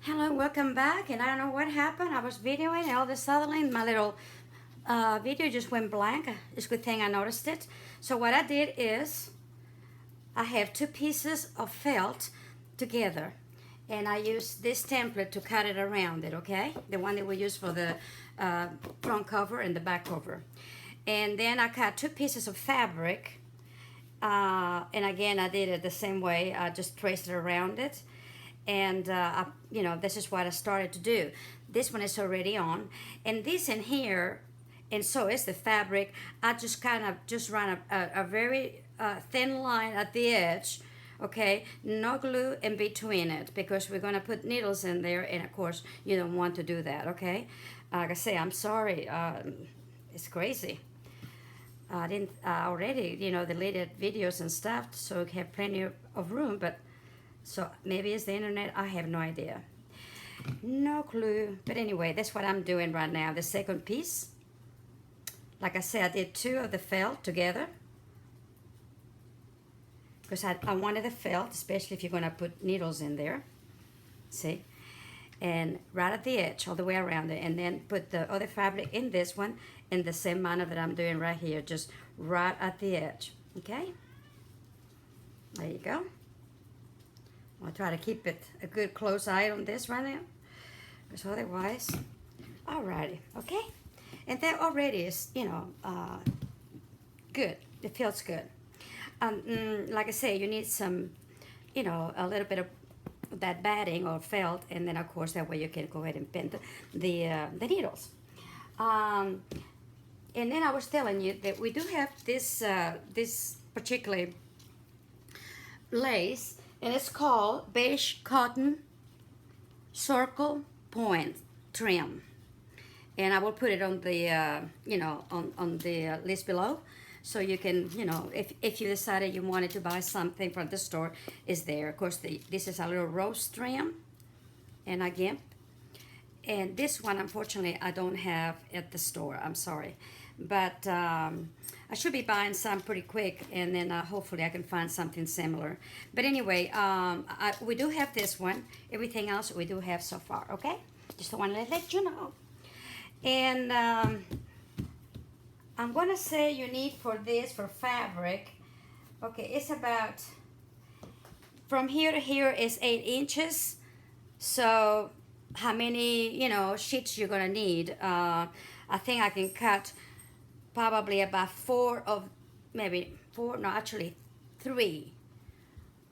Hello, welcome back. And I don't know what happened. I was videoing and all of a sudden my little video just went blank. It's a good thing I noticed it. So what I did is I have two pieces of felt together and I used this template to cut it around it, okay? The one that we use for the front cover and the back cover. And then I cut two pieces of fabric and again I did it the same way. I just traced it around it. And this is what I started to do. This one is already on, and this in here, and so is the fabric. I just kind of just run a very thin line at the edge, okay? No glue in between it because we're gonna put needles in there, and of course you don't want to do that, okay? Like I say, I'm sorry. It's crazy. I didn't already, deleted videos and stuff, so we have plenty of room, but. So maybe it's the internet, I have no idea. No clue. But anyway, that's what I'm doing right now. The second piece. Like I said, I did two of the felt together. Because I wanted the felt, especially if you're going to put needles in there. See? And right at the edge, all the way around it. And then put the other fabric in this one in the same manner that I'm doing right here. Just right at the edge. Okay? There you go. I'll try to keep it a good close eye on this right now, because otherwise, alrighty, okay? And that already is, good. It feels good. Like I say, you need some, a little bit of that batting or felt, and then of course that way you can go ahead and pin the needles. And then I was telling you that we do have this particular lace. And it's called Beige Cotton Circle Point Trim. And I will put it on the, on the list below. So you can, if you decided you wanted to buy something from the store, is there. Of course, this is a little rose trim and a gimp. And this one, unfortunately, I don't have at the store. I'm sorry. But I should be buying some pretty quick, and then hopefully I can find something similar. But anyway, we do have this one. Everything else we do have so far, okay? Just want to let you know. And I'm going to say you need for this, for fabric, okay, it's about, from here to here is 8 inches. So how many, sheets you're going to need. I think I can cut probably about 3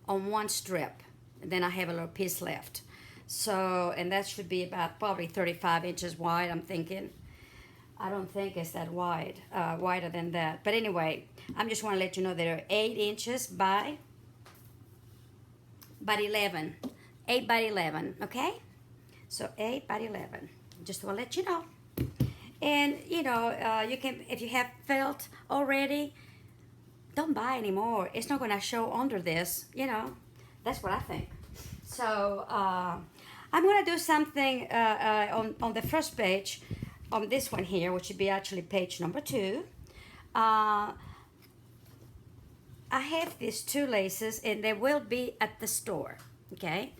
on one strip, and then I have a little piece left. So, and that should be about probably 35 inches wide, I'm thinking. I don't think it's that wide, wider than that. But anyway, I'm just want to let you know they're 8 inches by 11. 8 by 11, okay? So 8 by 11, just want to let you know. And you can, if you have felt already, don't buy anymore. It's not going to show under this, that's what I think. So I'm going to do something on the first page, on this one here, which would be actually page number 2. I have these two laces, and they will be at the store, okay?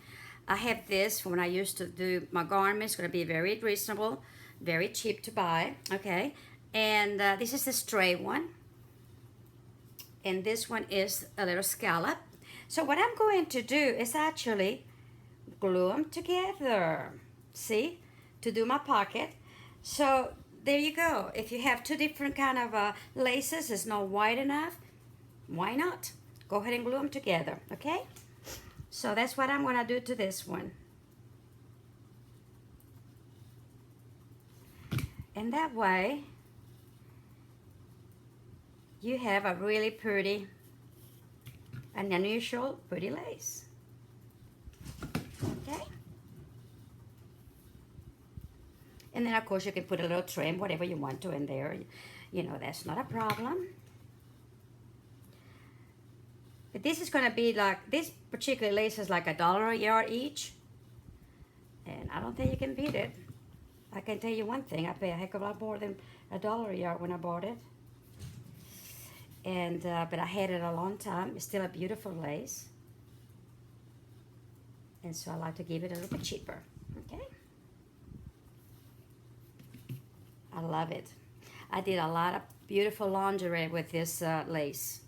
I have this when I used to do my garments. It's going to be very reasonable, very cheap to buy, okay? And this is the stray one, and this one is a little scallop. So what I'm going to do is actually glue them together, see, to do my pocket. So there you go. If you have two different kind of laces, it's not wide enough, why not? Go ahead and glue them together, okay? So that's what I'm going to do to this one. And that way, you have a really pretty and unusual pretty lace. Okay? And then, of course, you can put a little trim, whatever you want to in there. That's not a problem. But this is going to be like, this particular lace is like $1 a yard each. And I don't think you can beat it. I can tell you one thing, I pay a heck of a lot more than $1 a yard when I bought it. And but I had it a long time. It's still a beautiful lace. And so I like to give it a little bit cheaper. Okay. I love it. I did a lot of beautiful lingerie with this lace.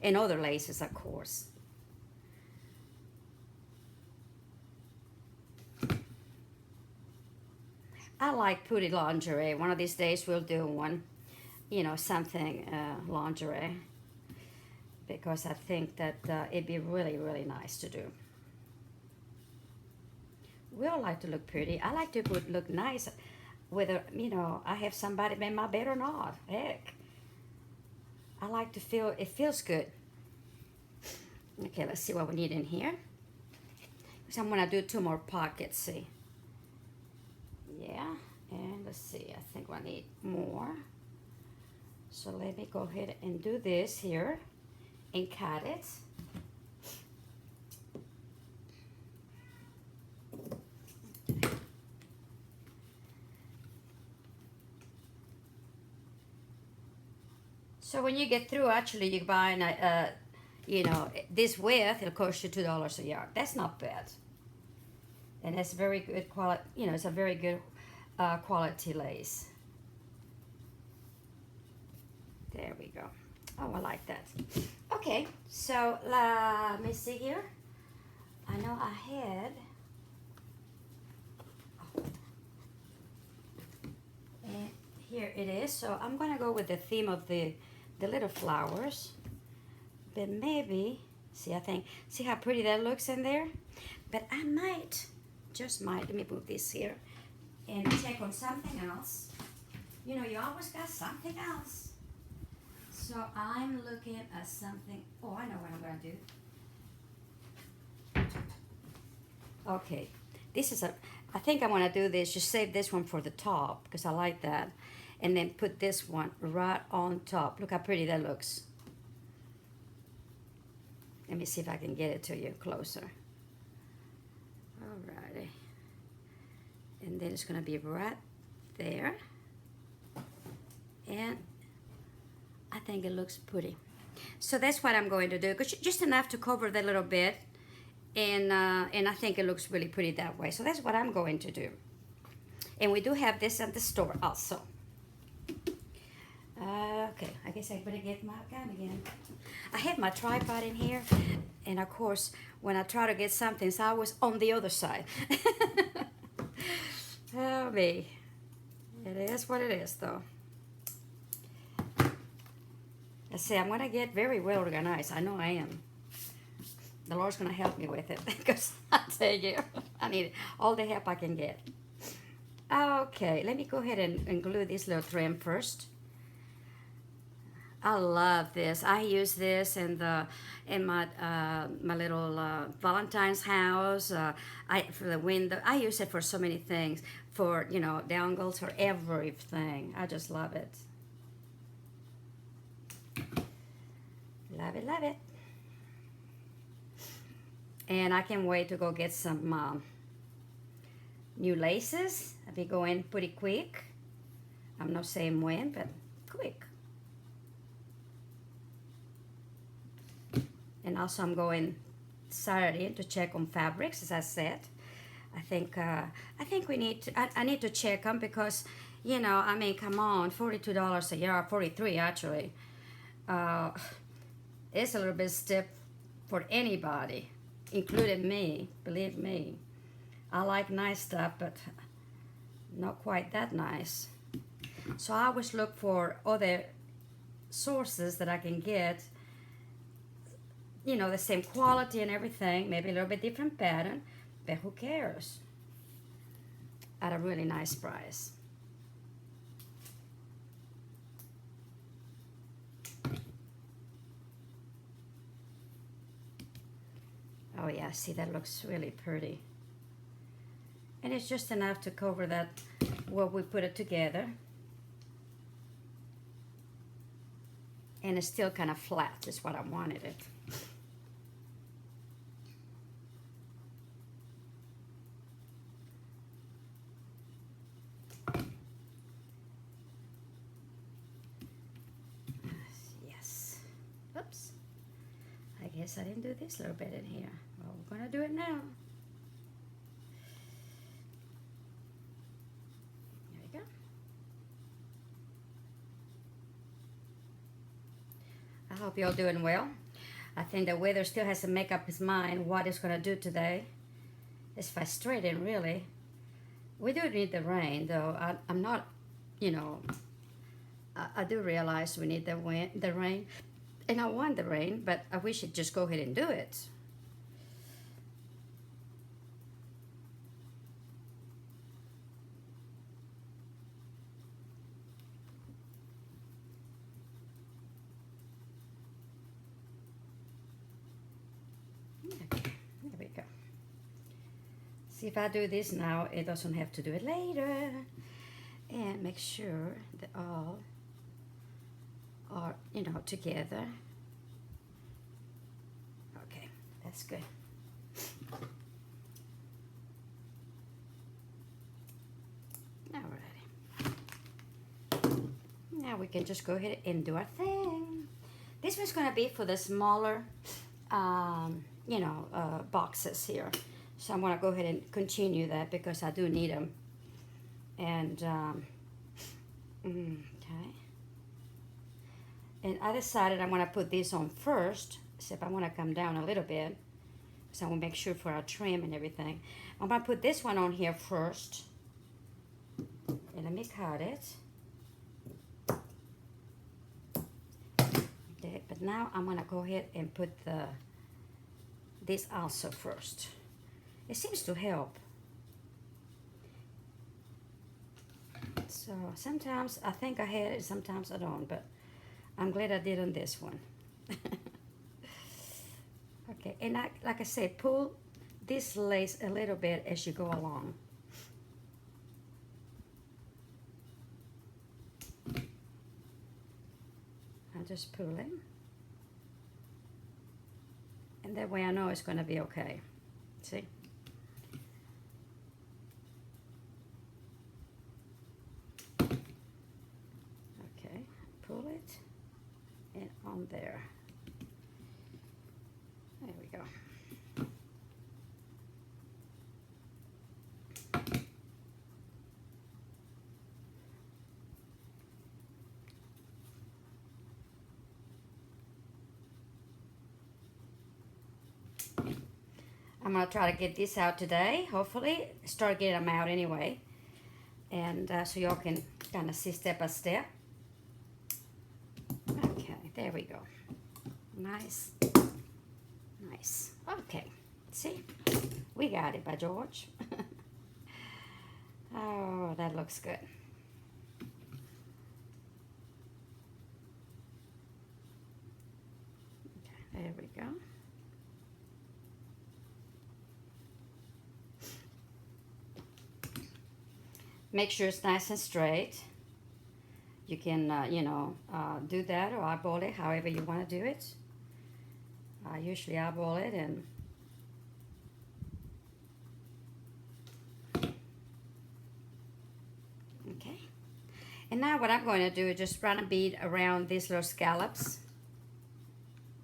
And other laces, of course. I like pretty lingerie. One of these days we'll do one, you know, something lingerie. Because I think that it'd be really, really nice to do. We all like to look pretty. I like to look nice, whether, you know, I have somebody in my bed or not. Heck. I like to feel, it feels good. Okay, let's see what we need in here. So I'm gonna do 2 more pockets, see. Yeah, and let's see, I think I need more. So let me go ahead and do this here and cut it. So when you get through, actually, you buy you know, this width, it'll cost you $2 a yard. That's not bad. And it's very good quality, you know, it's a very good quality lace. There we go. Oh, I like that. Okay, so let me see here. I know I had, and here it is. So I'm gonna go with the theme of the little flowers. But maybe, see, I think, see how pretty that looks in there? But I might, just might, let me move this here and check on something else. You know, you always got something else. So I'm looking at something, oh, I know what I'm gonna do. Okay, this is I think I wanna do this, just save this one for the top, because I like that. And then put this one right on top. Look how pretty that looks. Let me see if I can get it to you closer. Alrighty. And then it's gonna be right there. And I think it looks pretty. So that's what I'm going to do, just enough to cover that little bit. And I think it looks really pretty that way. So that's what I'm going to do. And we do have this at the store also. Okay, I guess I better get my gun again. I have my tripod in here, and of course, when I try to get something, it's always on the other side. Oh me, it is what it is, though. I say I'm gonna get very well organized. I know I am. The Lord's gonna help me with it, because I tell you, I need all the help I can get. Okay, let me go ahead and glue this little trim first. I love this. I use this in my my little Valentine's house. For the window. I use it for so many things. For, you know, dangles, for everything. I just love it. Love it, love it. And I can't wait to go get some new laces. I'll be going pretty quick. I'm not saying when, but quick. And also I'm going Saturday to check on fabrics, as I said. I think we need to, I need to check them because, you know, I mean, come on, $42 a yard, 43 actually. It's a little bit stiff for anybody, including me, believe me. I like nice stuff, but not quite that nice. So I always look for other sources that I can get, you know, the same quality and everything, maybe a little bit different pattern, but who cares? At a really nice price. Oh yeah, see, that looks really pretty. And it's just enough to cover that where we put it together. And it's still kind of flat, is what I wanted it. Yes. Oops. I guess I didn't do this little bit in here. Well, we're gonna do it now. hope you're doing well. I think the weather still has to make up its mind what it's going to do today. It's frustrating, really. We do need the rain, though. I'm not, you know, I do realize we need the rain, and I want the rain, but I wish it'd just go ahead and do it. There we go. See, if I do this now, it doesn't have to do it later. And make sure that all are, you know, together. Okay, that's good. Alrighty. Now we can just go ahead and do our thing. This one's gonna be for the smaller, you know, boxes here. So I'm gonna go ahead and continue that because I do need them. And okay. And I decided I'm gonna put this on first, except I wanna come down a little bit. So I wanna make sure for our trim and everything. I'm gonna put this one on here first. And let me cut it. Okay, but now I'm gonna go ahead and put this also first. It seems to help. So sometimes I think I had it, sometimes I don't, but I'm glad I did on this one. Okay, and like I said, pull this lace a little bit as you go along. I'm just pulling. And that way I know it's going to be okay. See? Okay, pull it and on there. There we go. I'm going to try to get this out today, hopefully. Start getting them out anyway. And so y'all can kind of see step by step. Okay, there we go. Nice. Nice. Okay, see? We got it, by George. Oh, that looks good. Okay, there we go. Make sure it's nice and straight. You can, you know, do that or eyeball it, however you want to do it. I usually eyeball it and okay. And now what I'm going to do is just run a bead around these little scallops,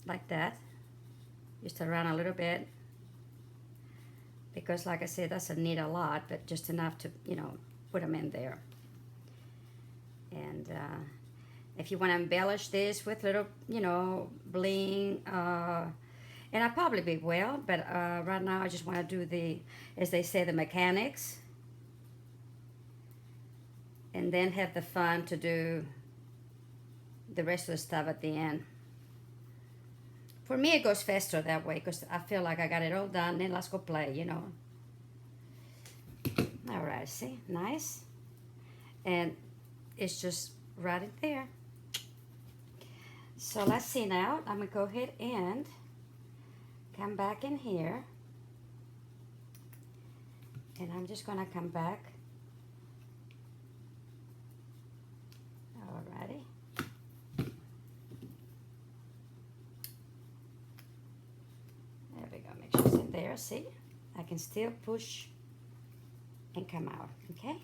like that. Just around a little bit. Because like I said, doesn't need a lot, but just enough to, you know, put them in there. And if you want to embellish this with little, you know, bling, and I probably will, but right now I just want to do the, as they say, the mechanics. And then have the fun to do the rest of the stuff at the end. For me, it goes faster that way because I feel like I got it all done. Then let's go play, you know. All right, see, nice. And it's just right in there. So let's see now. I'm gonna go ahead and come back in here. And I'm just gonna come back. Alrighty. There we go, make sure it's in there, see? I can still push and come out, okay?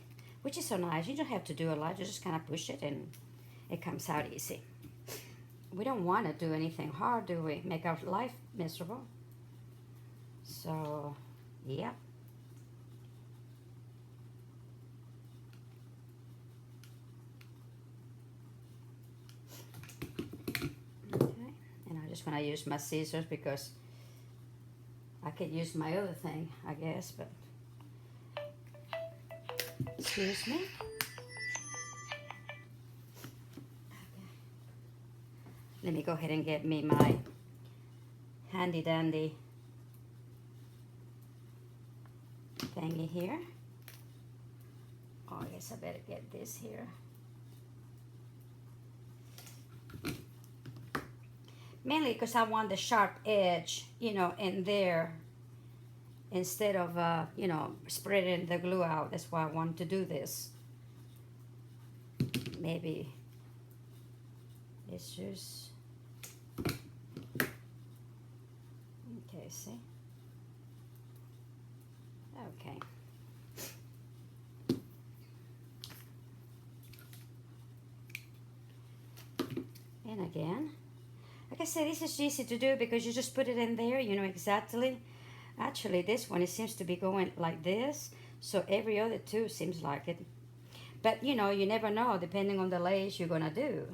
Which is so nice. You don't have to do a lot. You just kind of push it and it comes out easy. We don't want to do anything hard, do we? Make our life miserable. So, yeah. Okay, just gonna use my scissors because I could use my other thing, I guess, but excuse me. Let me go ahead and get me my handy dandy thingy here. Oh, I guess I better get this here. Mainly because I want the sharp edge, you know, in there instead of, you know, spreading the glue out. That's why I want to do this. Maybe it's just, okay, see? Okay. And again. Like I said, this is easy to do because you just put it in there, you know exactly. Actually, this one, it seems to be going like this, so every other two seems like it. But, you know, you never know depending on the lace you're gonna do.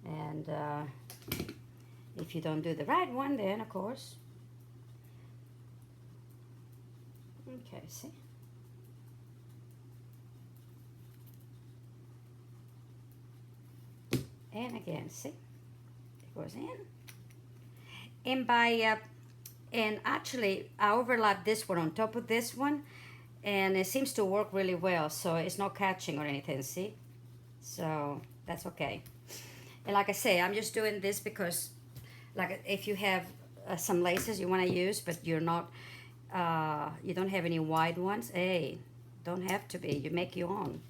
And if you don't do the right one, then, of course. Okay, see? And again, see, it goes in. And by, and actually I overlap this one on top of this one, and it seems to work really well, so it's not catching or anything, see? So that's okay. And like I say, I'm just doing this because, like, if you have some laces you want to use, but you're not, you don't have any wide ones, hey, don't have to be, you make your own.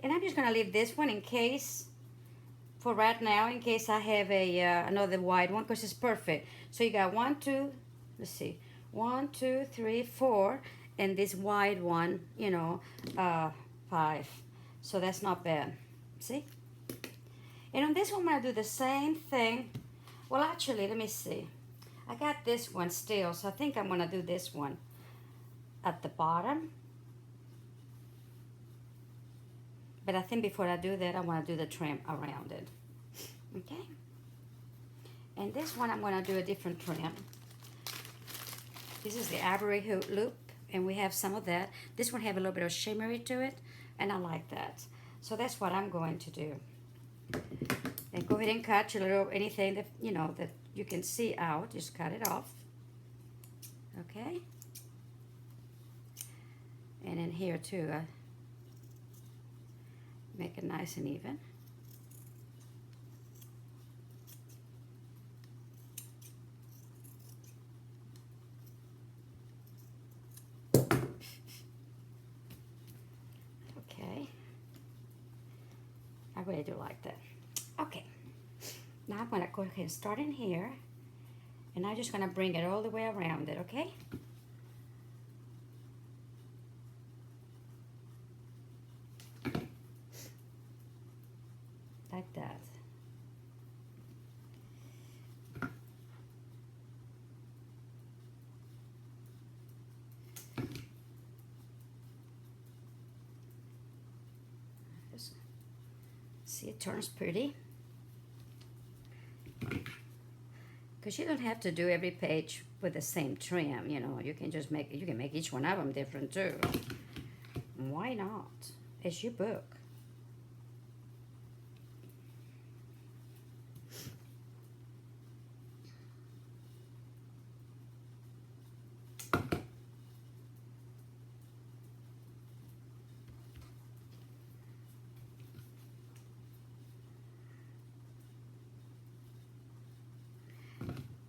And I'm just gonna leave this one in case, for right now, in case I have a another wide one, because it's perfect. So you got 1, 2, let's see, 1, 2, 3, 4, and this wide one, you know, 5. So that's not bad. See? And on this one, I'm gonna do the same thing. Well, actually, let me see. I got this one still, so I think I'm gonna do this one at the bottom. But I think before I do that, I want to do the trim around it. Okay? And this one, I'm going to do a different trim. This is the Ivory loop, and we have some of that. This one have a little bit of shimmery to it, and I like that. So that's what I'm going to do. And go ahead and cut a little, anything that, you know, that you can see out. Just cut it off. Okay? And in here, too, make it nice and even. Okay. I really do like that. Okay. Now I'm going to go ahead and start in here. And I'm just going to bring it all the way around it, okay? Like that. Just see, it turns pretty. Because you don't have to do every page with the same trim, you know. You can just make, you can make each one of them different too. Why not? It's your book.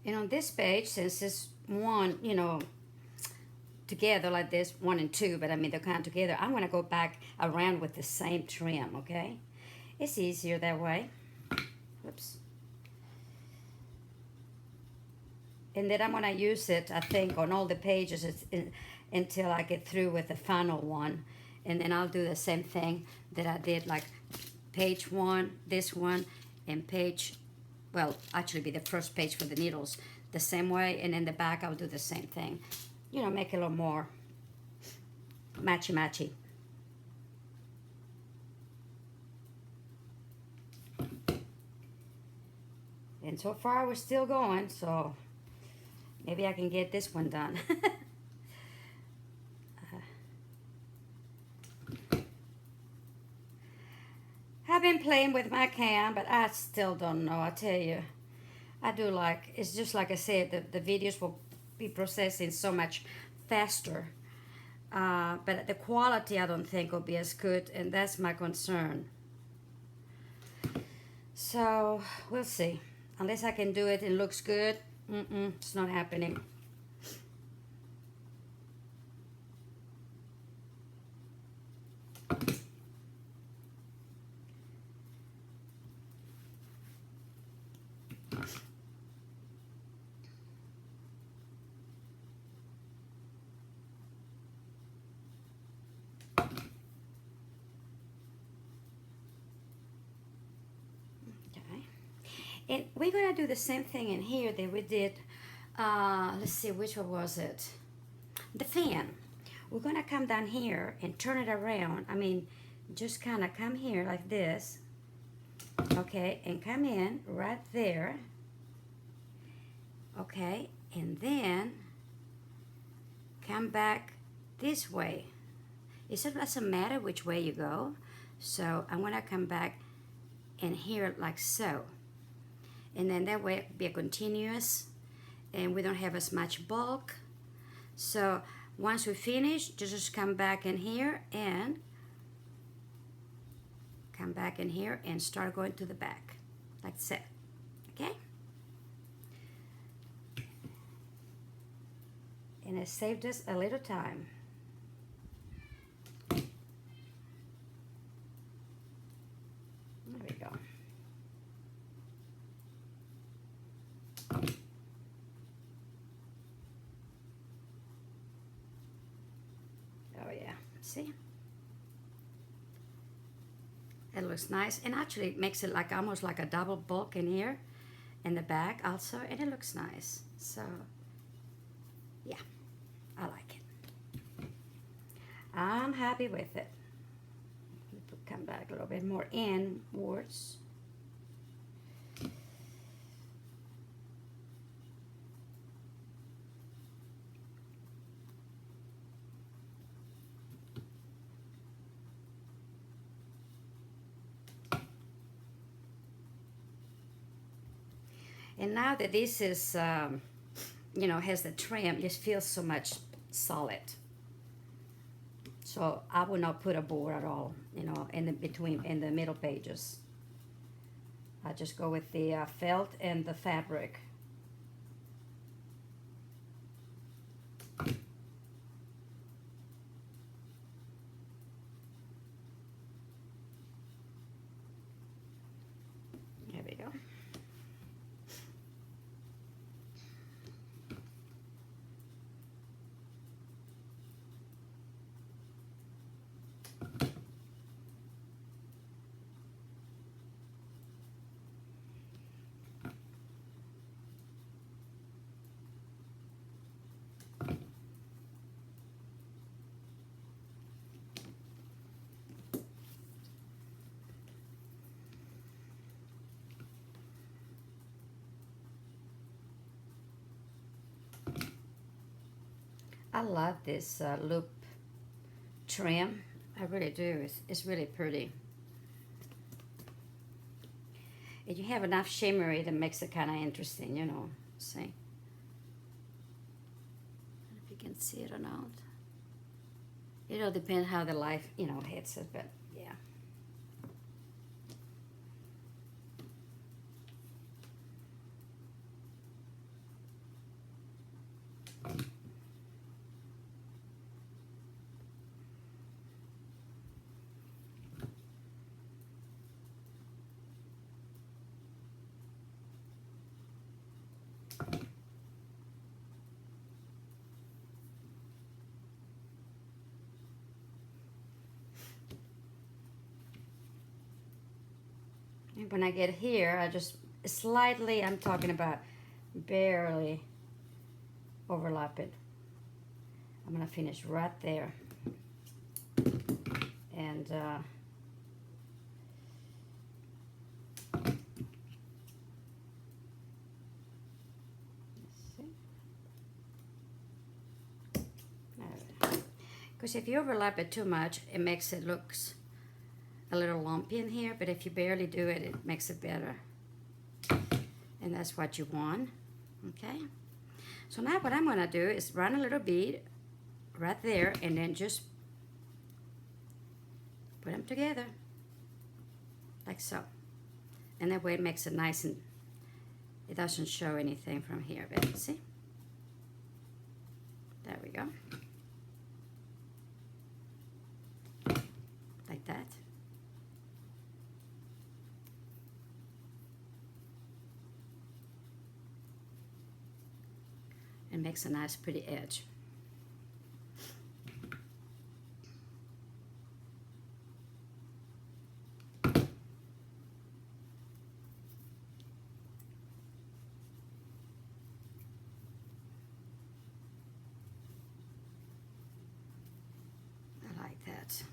And on this page, since it's one, you know, together like this, 1 and 2, but I mean they're kind of together, I'm going to go back around with the same trim, okay? It's easier that way. Whoops. And then I'm going to use it, I think, on all the pages until I get through with the final one. And then I'll do the same thing that I did like page 1, this one, and page, well, actually be the first page for the needles the same way, and in the back I'll do the same thing. You know, make it a little more matchy-matchy. And so far we're still going, so maybe I can get this one done. I've been playing with my cam, but I still don't know, I tell you. I do like, it's just like I said, the videos will be processing so much faster. But the quality I don't think will be as good, and that's my concern. So, we'll see. Unless I can do it and it looks good, it's not happening. And we're going to do the same thing in here that we did, let's see, which one was it? The fan. We're going to come down here and turn it around. I mean, just kind of come here like this, okay, and come in right there, okay, and then come back this way. It doesn't matter which way you go, so I'm going to come back and here like so. And then that way it will be a continuous, and we don't have as much bulk. So once we finish, just come back in here and come back in here and start going to the back, like so, okay? And it saved us a little time. There we go. Oh yeah, see? It looks nice, and actually it makes it like almost like a double bulk in here in the back also, and it looks nice. So yeah, I like it. I'm happy with it. Come back a little bit more inwards. And now that this is, you know, has the trim, this feels so much solid. So I will not put a board at all, you know, in the middle pages. I just go with the felt and the fabric. There we go. I love this loop trim. I really do. It's really pretty. And you have enough shimmery that makes it kind of interesting, you know. See? I don't know if you can see it or not. It'll depend how the light, you know, hits it, but yeah. And when I get here, I just slightly, I'm talking about barely overlap it. I'm gonna finish right there. And because if you overlap it too much, it makes it looks a little lumpy in here, but if you barely do it, it makes it better. And that's what you want, okay? So now what I'm gonna do is run a little bead right there and then just put them together, like so. And that way it makes it nice and it doesn't show anything from here, but see? There we go. Like that. It makes a nice pretty edge. I like that.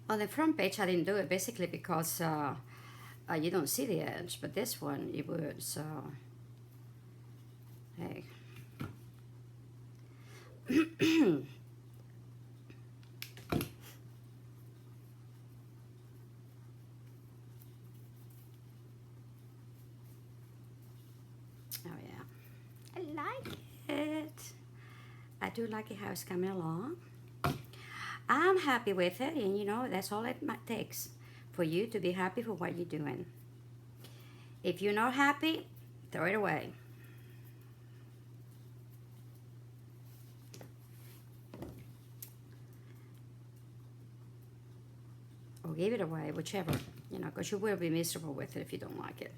On the front page, I didn't do it basically because you don't see the edge, but this one you would, so hey. Oh yeah, I like it. I do like it how it's coming along. I'm happy with it, and you know, that's all it takes for you to be happy for what you're doing. If you're not happy, throw it away. Or give it away, whichever, you know, because you will be miserable with it if you don't like it.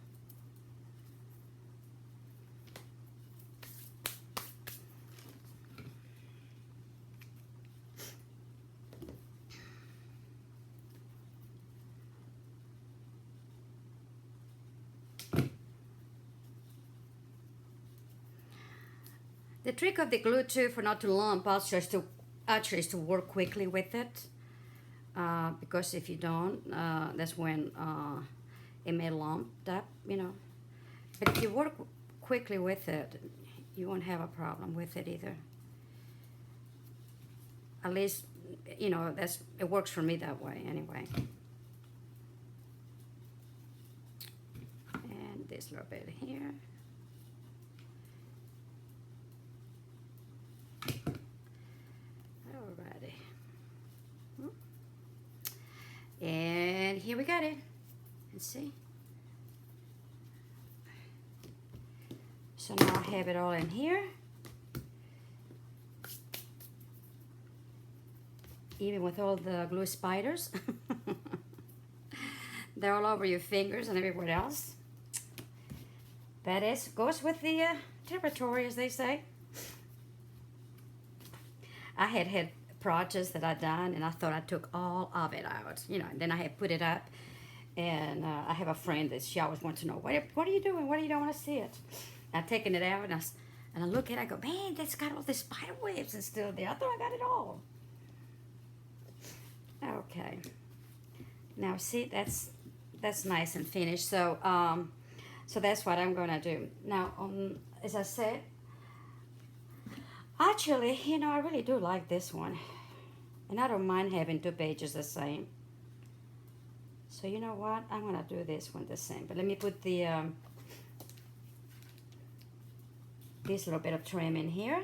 The trick of the glue too, for not to lump, also is to work quickly with it. Because if you don't, that's when it may lump up, you know. But if you work quickly with it, you won't have a problem with it either. At least, you know, it works for me that way anyway. And this little bit here. Alrighty. And here we got it. Let's see. So now I have it all in here. Even with all the glue spiders. They're all over your fingers and everywhere else. That goes with the territory, as they say. I had projects that I'd done, and I thought I took all of it out, you know, and then I had put it up, and I have a friend that she always wants to know, what are you doing? What do you don't want to see it? I've taken it out, and I look at it, I go, man, that's got all the spider webs and still there. I thought I got it all. Okay. Now, see, that's nice and finished. So, so that's what I'm going to do. Now, as I said, actually, you know, I really do like this one. And I don't mind having two pages the same. So you know what? I'm going to do this one the same. But let me put the this little bit of trim in here.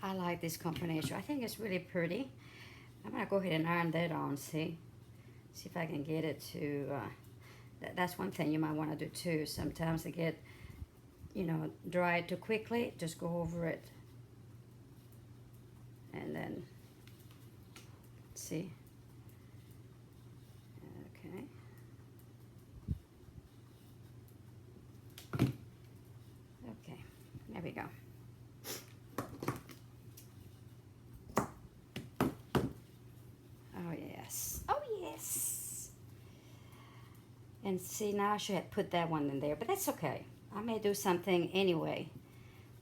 I like this combination. I think it's really pretty. I'm gonna go ahead and iron that on, see if I can get it to, that's one thing you might wanna do too. Sometimes they get, you know, dry too quickly, just go over it. And then, see, okay. Okay, there we go. Oh yes, oh yes. And see, now I should have put that one in there, but that's okay. I may do something anyway.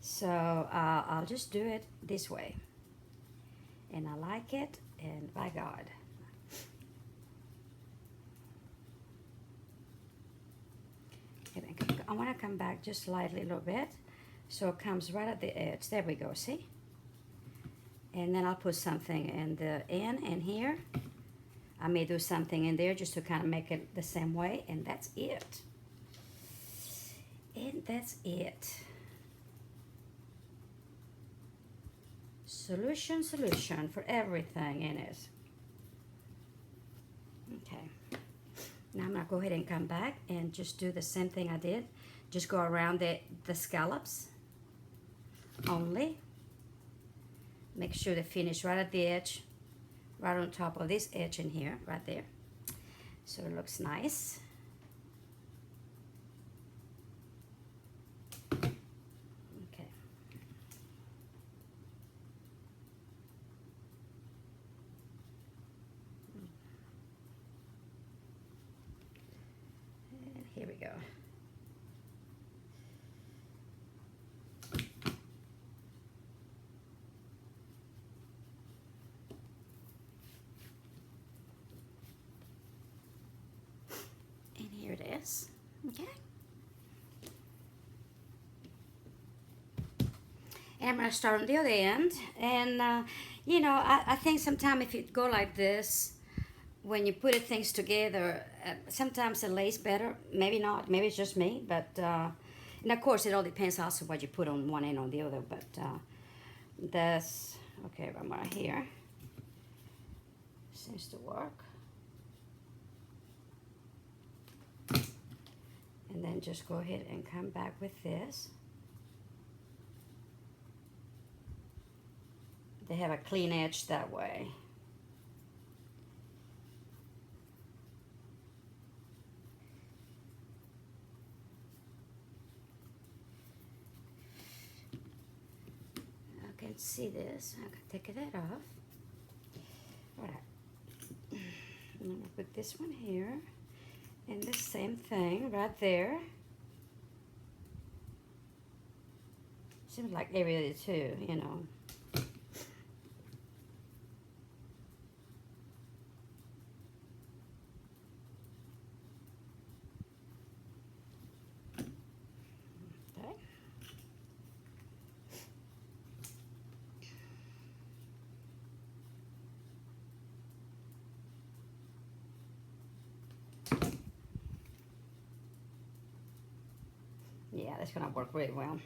So I'll just do it this way. And I like it, and by God. I want to come back just slightly a little bit so it comes right at the edge. There we go, see? And then I'll put something in the end and here. I may do something in there just to kind of make it the same way, and that's it. And that's it. Solution for everything in it. Okay. Now I'm gonna go ahead and come back and just do the same thing I did. Just go around the scallops only. Make sure to finish right at the edge, right on top of this edge in here, right there. So it looks nice. Okay. And here we go. Here it is, okay? And I'm gonna start on the other end. And you know, I think sometimes if you go like this, when you put things together, sometimes it lays better. Maybe not, maybe it's just me, but, and of course it all depends also what you put on one end or the other, but that's, okay, one more here. Seems to work. And then just go ahead and come back with this. They have a clean edge that way. I can see this. I can take that off. All right. I'm gonna put this one here. And the same thing right there. Seems like area too, you know. Okay. Yeah, that's gonna work really well.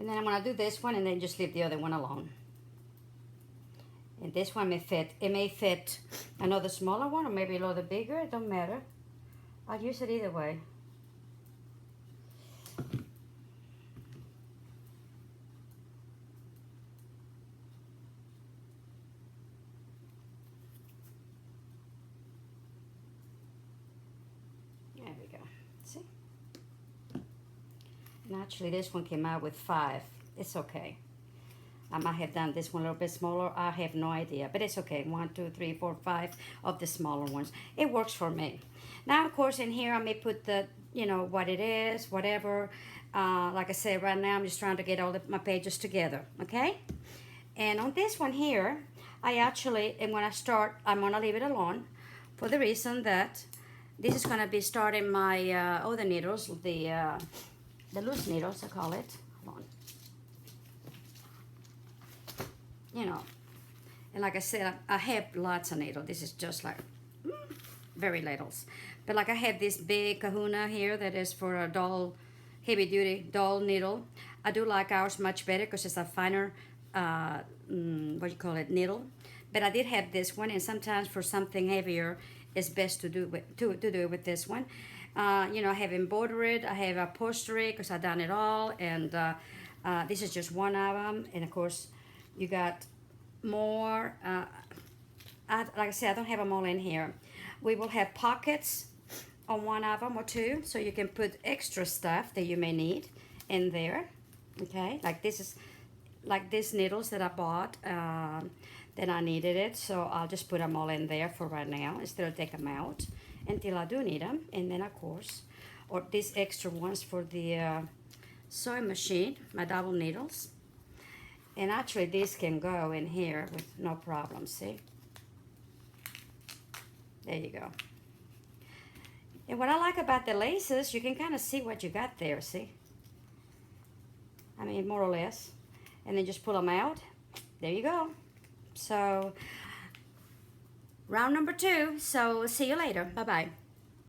And then I'm gonna do this one and then just leave the other one alone. And this one may fit, it may fit another smaller one or maybe a little bigger, it don't matter. I'll use it either way. There we go, see? And actually this one came out with 5. It's okay. I might have done this one a little bit smaller. I have no idea, but it's okay. 1, 2, 3, 4, 5 of the smaller ones. It works for me. Now, of course, in here I may put the, you know, what it is, whatever. Like I said, right now I'm just trying to get all my pages together, okay? And on this one here, I actually am gonna start, I'm gonna leave it alone for the reason that this is gonna be starting my other needles, the loose needles, I call it. Hold on. You know, and like I said, I have lots of needles. This is just like very littles. But like I have this big kahuna here that is for a doll heavy duty dull needle. I do like ours much better because it's a finer, what you call it, needle. But I did have this one, and sometimes for something heavier, it's best to do do it with this one. You know, I have embroidered, I have upholstery because I've done it all, and this is just one of them. And of course, you got more. Like I said, I don't have them all in here. We will have pockets on one of them or two, so you can put extra stuff that you may need in there. Okay, like this is like these needles that I bought. Then I needed it, so I'll just put them all in there for right now instead of take them out until I do need them. And then of course, or these extra ones for the sewing machine, my double needles. And actually these can go in here with no problem, see? There you go. And what I like about the laces, you can kind of see what you got there, see? I mean, more or less. And then just pull them out. There you go. So, round number 2. So, see you later. Bye-bye.